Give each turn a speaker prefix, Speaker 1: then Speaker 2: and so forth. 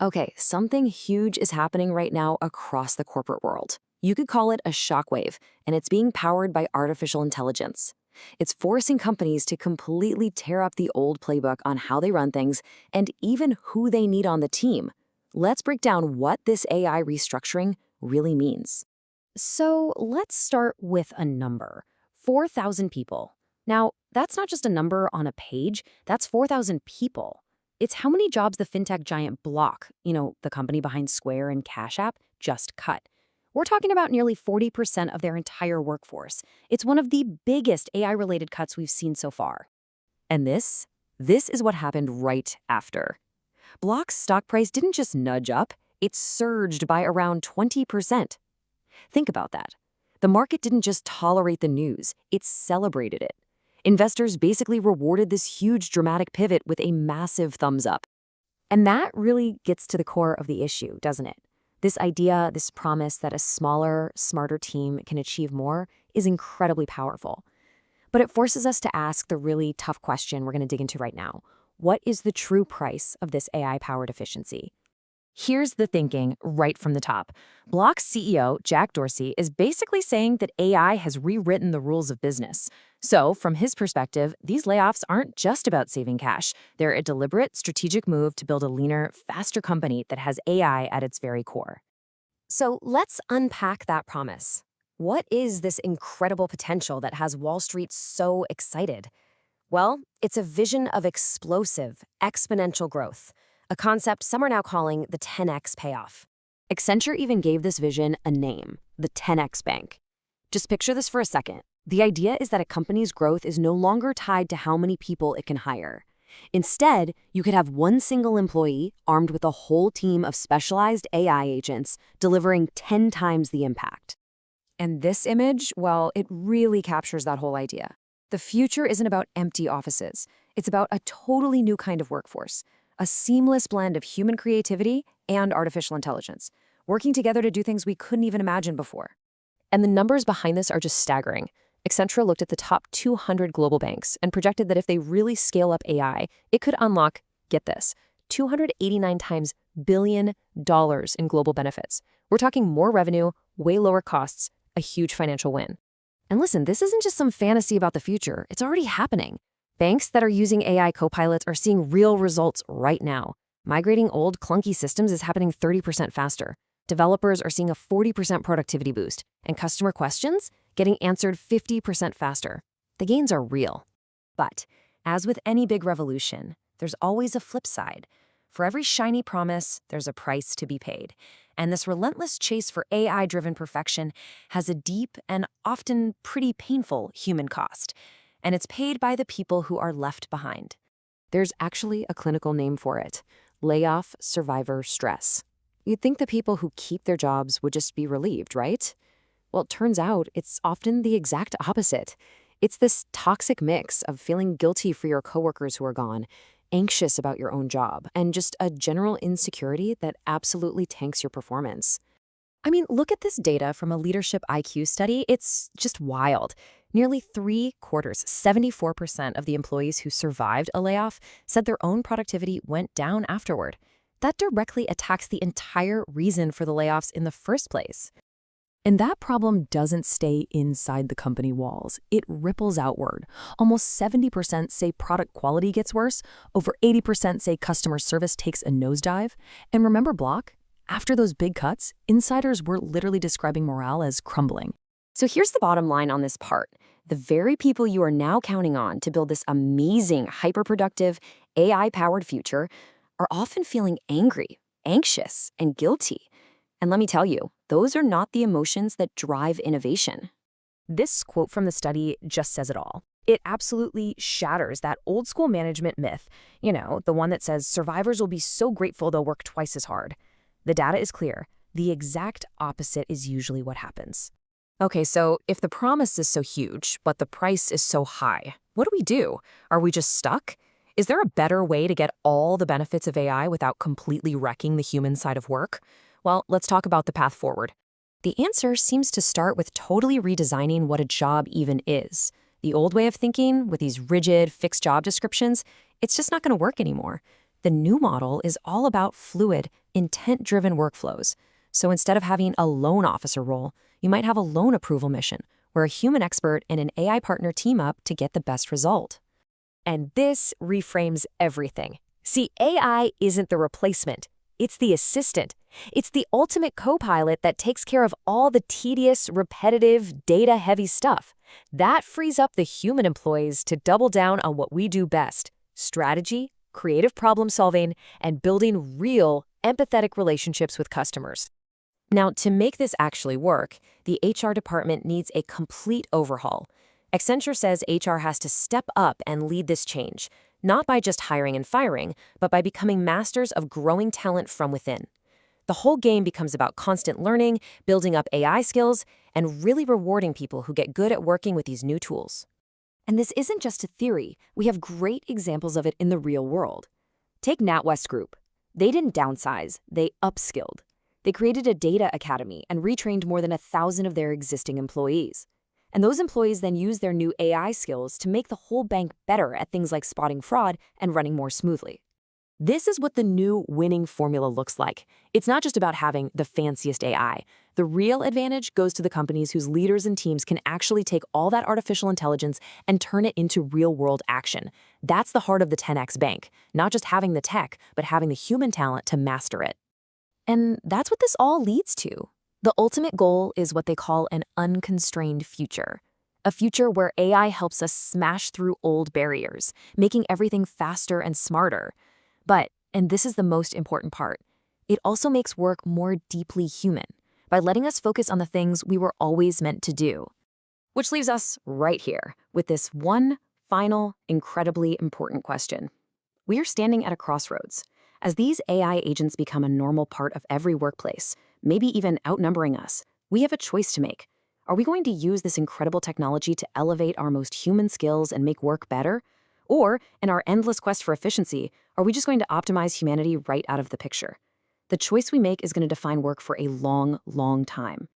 Speaker 1: Okay, something huge is happening right now across the corporate world. You could call it a shockwave, and it's being powered by artificial intelligence. It's forcing companies to completely tear up the old playbook on how they run things and even who they need on the team. Let's break down what this AI restructuring really means.
Speaker 2: So let's start with a number 4,000 people. Now, that's not just a number on a page, that's 4,000 people. It's how many jobs the fintech giant Block, the company behind Square and Cash App, just cut. We're talking about nearly 40% of their entire workforce. It's one of the biggest AI-related cuts we've seen so far.
Speaker 1: And this is what happened right after. Block's stock price didn't just nudge up, it surged by around 20%. Think about that. The market didn't just tolerate the news, it celebrated it. Investors basically rewarded this huge dramatic pivot with a massive thumbs up. And that really gets to the core of the issue, doesn't it? This idea, this promise that a smaller, smarter team can achieve more is incredibly powerful. But it forces us to ask the really tough question we're going to dig into right now. What is the true price of this AI-powered efficiency? Here's the thinking right from the top. Block's CEO, Jack Dorsey, is basically saying that AI has rewritten the rules of business. So, from his perspective, these layoffs aren't just about saving cash. They're a deliberate, strategic move to build a leaner, faster company that has AI at its very core. So, let's unpack that promise. What is this incredible potential that has Wall Street so excited? Well, it's a vision of explosive, exponential growth. A concept some are now calling the 10x payoff. Accenture even gave this vision a name, the 10x Bank. Just picture this for a second. The idea is that a company's growth is no longer tied to how many people it can hire. Instead, you could have one single employee armed with a whole team of specialized AI agents delivering 10 times the impact. And this image, well, it really captures that whole idea. The future isn't about empty offices. It's about a totally new kind of workforce. A seamless blend of human creativity and artificial intelligence, working together to do things we couldn't even imagine before. And the numbers behind this are just staggering. Accenture looked at the top 200 global banks and projected that if they really scale up AI, it could unlock, get this, 289 times billion dollars in global benefits. We're talking more revenue, way lower costs, a huge financial win. And listen, this isn't just some fantasy about the future. It's already happening. Banks that are using AI copilots are seeing real results right now. Migrating old, clunky systems is happening 30% faster. Developers are seeing a 40% productivity boost, and customer questions getting answered 50% faster. The gains are real. But, as with any big revolution, there's always a flip side. For every shiny promise, there's a price to be paid. And this relentless chase for AI-driven perfection has a deep and often pretty painful human cost. And it's paid by the people who are left behind. There's actually a clinical name for it, Layoff Survivor Stress. You'd think the people who keep their jobs would just be relieved, right? Well, it turns out it's often the exact opposite. It's this toxic mix of feeling guilty for your coworkers who are gone, anxious about your own job, and just a general insecurity that absolutely tanks your performance. I mean, look at this data from a leadership IQ study. It's just wild. Nearly 3/4, 74% of the employees who survived a layoff said their own productivity went down afterward. That directly attacks the entire reason for the layoffs in the first place. And that problem doesn't stay inside the company walls. It ripples outward. Almost 70% say product quality gets worse. Over 80% say customer service takes a nosedive. And remember Block? After those big cuts, insiders were literally describing morale as crumbling. So here's the bottom line on this part. The very people you are now counting on to build this amazing, hyper-productive, AI-powered future are often feeling angry, anxious, and guilty. And let me tell you, those are not the emotions that drive innovation. This quote from the study just says it all. It absolutely shatters that old-school management myth, the one that says survivors will be so grateful they'll work twice as hard. The data is clear. The exact opposite is usually what happens. Okay, so if the promise is so huge, but the price is so high, what do we do? Are we just stuck? Is there a better way to get all the benefits of AI without completely wrecking the human side of work? Well, let's talk about the path forward. The answer seems to start with totally redesigning what a job even is. The old way of thinking, with these rigid, fixed job descriptions, it's just not going to work anymore. The new model is all about fluid,
Speaker 2: intent-driven workflows. So instead of having a loan officer role, you might have a loan approval mission, where a human expert and an AI partner team up to get the best result.
Speaker 1: And this reframes everything. See, AI isn't the replacement. It's the assistant. It's the ultimate co-pilot that takes care of all the tedious, repetitive, data-heavy stuff. That frees up the human employees to double down on what we do best: strategy, creative problem solving, and building real, empathetic relationships with customers.
Speaker 2: Now, to make this actually work, the HR department needs a complete overhaul. Accenture says HR has to step up and lead this change, not by just hiring and firing, but by becoming masters of growing talent from within. The whole game becomes about constant learning, building up AI skills, and really rewarding people who get good at working with these new tools.
Speaker 1: And this isn't just a theory. We have great examples of it in the real world. Take NatWest Group. They didn't downsize, they upskilled. They created a data academy and retrained more than 1,000 of their existing employees. And those employees then used their new AI skills to make the whole bank better at things like spotting fraud and running more smoothly. This is what the new winning formula looks like. It's not just about having the fanciest AI. The real advantage goes to the companies whose leaders and teams can actually take all that artificial intelligence and turn it into real-world action. That's the heart of the 10X bank, not just having the tech, but having the human talent to master it. And that's what this all leads to. The ultimate goal is what they call an unconstrained future. A future where AI helps us smash through old barriers, making everything faster and smarter. But, and this is the most important part, it also makes work more deeply human by letting us focus on the things we were always meant to do. Which leaves us right here with this one final, incredibly important question. We are standing at a crossroads. As these AI agents become a normal part of every workplace, maybe even outnumbering us, we have a choice to make. Are we going to use this incredible technology to elevate our most human skills and make work better? Or, in our endless quest for efficiency, are we just going to optimize humanity right out of the picture? The choice we make is going to define work for a long, long time.